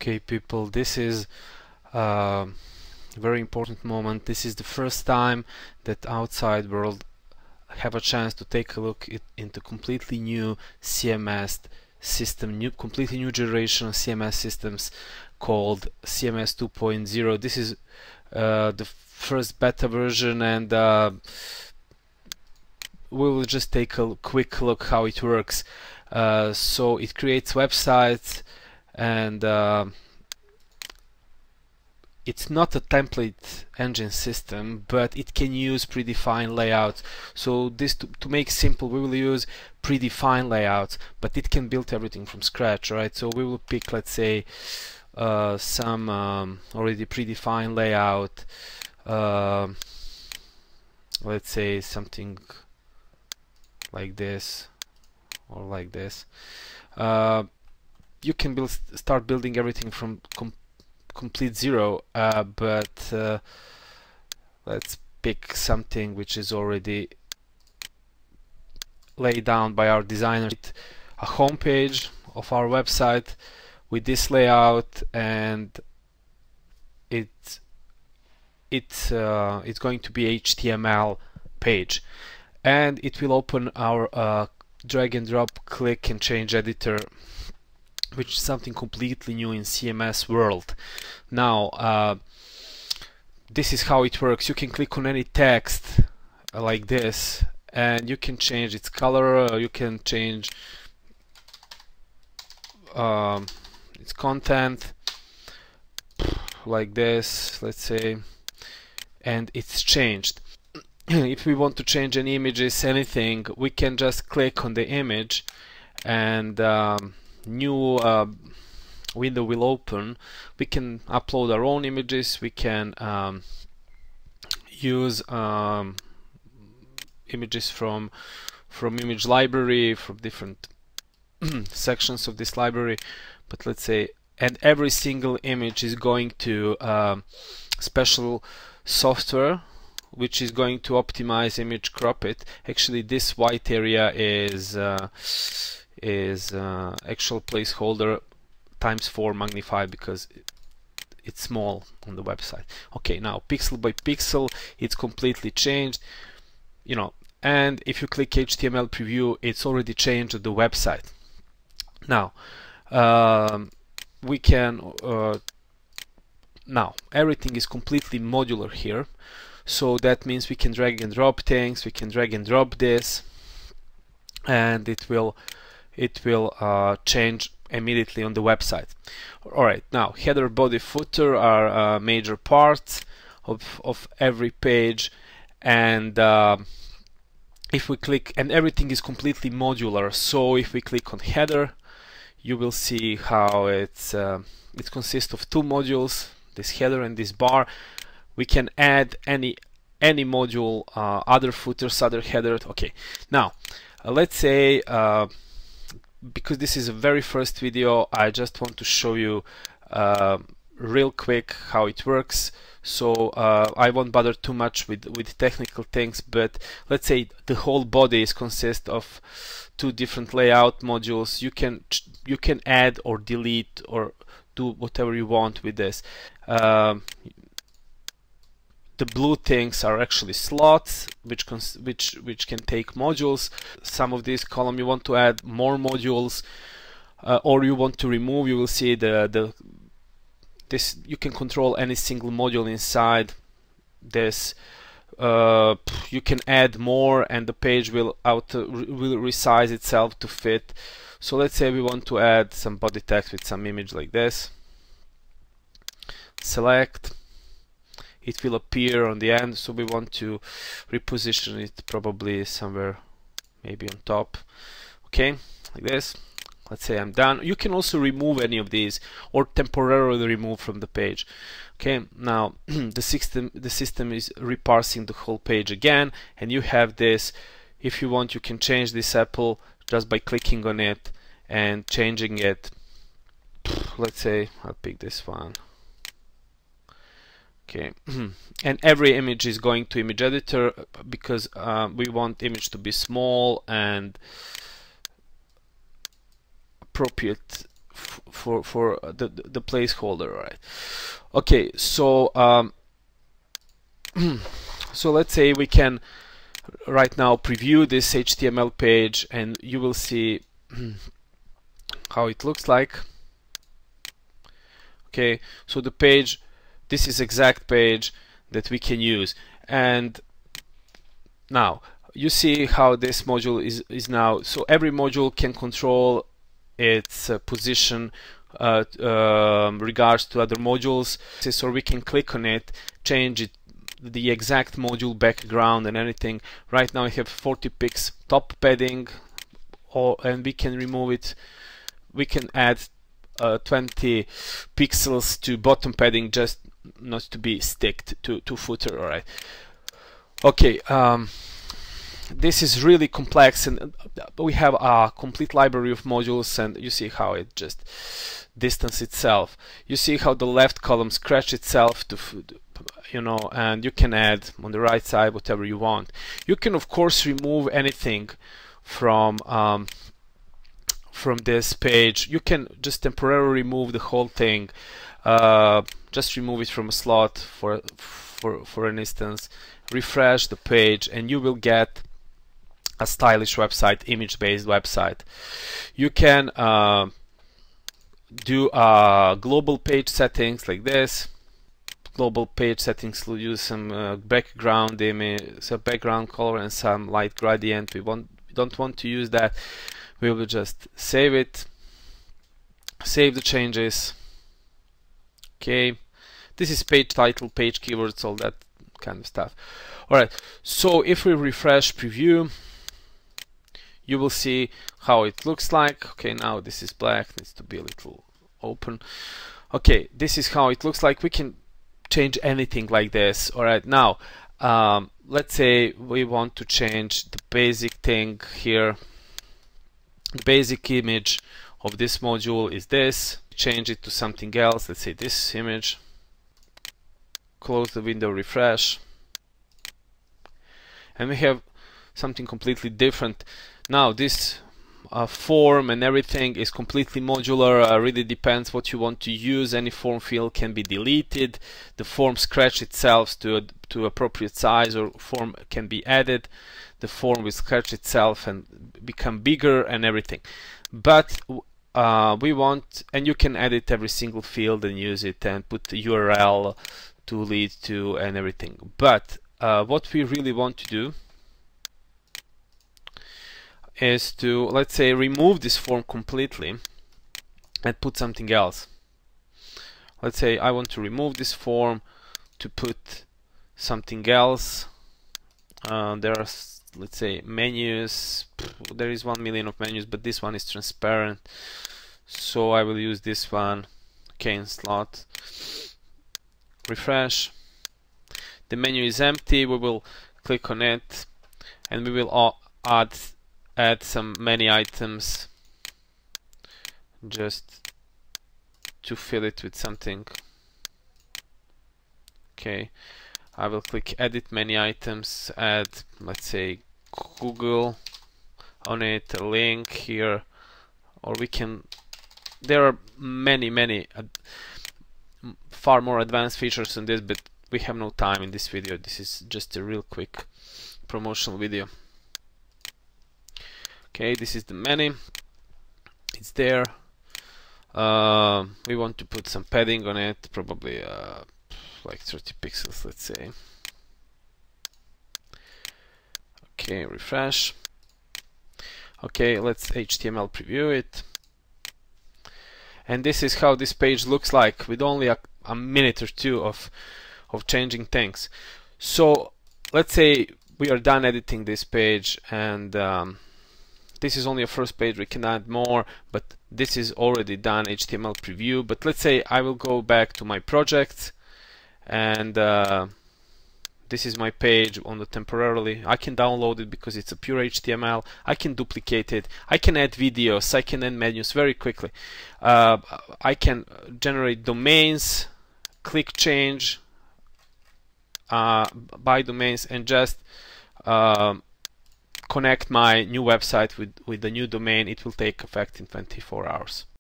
Okay, people, this is a very important moment. This is the first time that outside world have a chance to take a look into completely new CMS system, completely new generation of CMS systems called CMS 2.0. This is the first beta version, and we will just take a quick look how it works. So it creates websites, and it's not a template engine system, but it can use predefined layouts. So this, to make simple, we will use predefined layouts, but it can build everything from scratch, right? So we will pick, let's say, some already predefined layout, let's say something like this or like this. You can start building everything from complete zero, but let's pick something which is already laid down by our designer. A home page of our website with this layout, and it's going to be HTML page, and it will open our drag and drop, click and change editor, which is something completely new in CMS world. Now this is how it works. You can click on any text like this, and you can change its color, you can change its content like this, let's say, and it's changed. If we want to change any images, anything, we can just click on the image, and new window will open. We can upload our own images, we can use images from image library, from different sections of this library. But let's say, and every single image is going to special software which is going to optimize image, crop it. Actually, this white area is actual placeholder times 4 magnified, because it's small on the website. Okay, now pixel by pixel, it's completely changed, you know. And if you click HTML preview, it's already changed the website. Now we can now everything is completely modular here, so that means we can drag and drop things. We can drag and drop this, and it will change immediately on the website. Alright, now header, body, footer are major parts of every page, and if we click, and everything is completely modular, so if we click on header, you will see how it consists of two modules, this header and this bar. We can add any module, other footers, other header. Okay, now let's say, because this is a very first video, I just want to show you real quick how it works. So I won't bother too much with technical things, but let's say the whole body consists of two different layout modules. You can add or delete or do whatever you want with this. The blue things are actually slots, which can take modules. Some of these column you want to add more modules, or you want to remove. You will see this. You can control any single module inside this. You can add more, and the page will resize itself to fit. So let's say we want to add some body text with some image like this. Select. It will appear on the end, so we want to reposition it probably somewhere, maybe on top. Okay, like this. Let's say I'm done. You can also remove any of these, or temporarily remove from the page. Okay, now the system is reparsing the whole page again, and you have this. If you want, you can change this apple just by clicking on it and changing it. Let's say I'll pick this one. Okay, and every image is going to image editor, because we want image to be small and appropriate for the placeholder. Right? Okay, so so let's say we can right now preview this HTML page, and you will see how it looks like. Okay, so the page, this is exact page that we can use, and now you see how this module is now. So every module can control its position regards to other modules, so we can click on it, change it, the exact module background and anything. Right now I have 40 pixels top padding, and we can remove it. We can add 20 pixels to bottom padding, just not to be sticked to footer. All right. Okay. This is really complex, and we have a complete library of modules, and you see how it just distance itself. You see how the left column scratch itself to, you know, and you can add on the right side whatever you want. You can of course remove anything from this page. You can just temporarily remove the whole thing. Just remove it from a slot for an instance. Refresh the page, and you will get a stylish website, image-based website. You can do global page settings like this. Global page settings will use some background image, some background color, and some light gradient. We don't want to use that. We will just save it, save the changes. Okay, this is page title, page keywords, all that kind of stuff. All right, so if we refresh preview, you will see how it looks like. Okay, now this is black, needs to be a little open. Okay, this is how it looks like. We can change anything like this. All right, now let's say we want to change the basic thing here. The basic image of this module is this. Change it to something else. Let's say this image. Close the window, refresh, and we have something completely different. Now this form and everything is completely modular. Really depends what you want to use. Any form field can be deleted. The form scratch itself to appropriate size, or form can be added. The form will scratch itself and become bigger and everything. But we want, and you can edit every single field and use it and put the URL to lead to and everything. But what we really want to do is to, let's say, remove this form completely and put something else. Let's say I want to remove this form to put something else. There are, let's say, menus. There is 1 million of menus, but this one is transparent, so I will use this one. Okay, in slot, refresh. The menu is empty. We will click on it, and we will add some menu items just to fill it with something. Okay, I will click edit menu items, add, let's say, Google on it, a link here, or we can, there are many far more advanced features in this, but we have no time in this video. This is just a real quick promotional video. Okay, this is the menu. It's there. We want to put some padding on it, probably like 30 pixels, let's say. Okay, refresh. Okay, let's HTML preview it. And this is how this page looks like with only a minute or two of changing things. So let's say we are done editing this page, and this is only a first page. We can add more, but this is already done HTML preview. But let's say I will go back to my project, and this is my page on the temporarily. I can download it because it's a pure HTML. I can duplicate it. I can add videos. I can add menus very quickly. I can generate domains, click change by domains, and just connect my new website with the new domain. It will take effect in 24 hours.